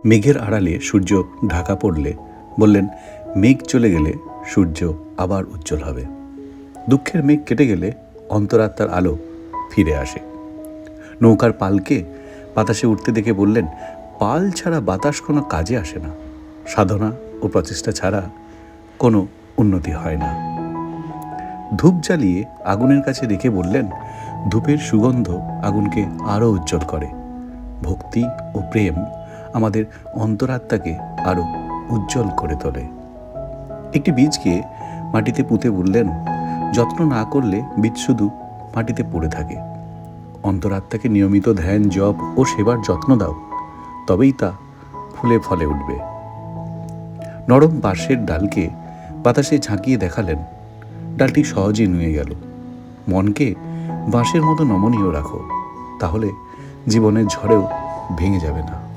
মেঘের আড়ালে সূর্য ঢাকা পড়লে বললেন, মেঘ চলে গেলে সূর্য আবার উজ্জ্বল হবে। দুঃখের মেঘ কেটে গেলে অন্তরাত্মার আলো ফিরে আসে। নৌকার পালকে বাতাসে উঠতে দেখে বললেন, পাল ছাড়া বাতাস কোনো কাজে আসে না। সাধনা ও প্রচেষ্টা ছাড়া কোনো উন্নতি হয় না। ধূপ জ্বালিয়ে আগুনের কাছে রেখে বললেন, ধূপের সুগন্ধ আগুনকে আরও উজ্জ্বল করে। ভক্তি ও প্রেম আমাদের অন্তরাত্মাকে আরও উজ্জ্বল করে তোলে। একটি বীজকে মাটিতে পুঁতে বললেন, যত্ন না করলে বীজ শুধু মাটিতে পড়ে থাকে। অন্তরাত্মাকে নিয়মিত ধ্যান, জপ ও সেবার যত্ন দাও, তবেই তা ফুলে ফলে উঠবে। নরম বাঁশের ডালকে বাতাসে ঝাঁকিয়ে দেখালেন, ডালটি সহজে নুয়ে গেল। মনকে বাঁশের মতো নমনীয় রাখো, তাহলে জীবনের ঝড়েও ভেঙে যাবে না।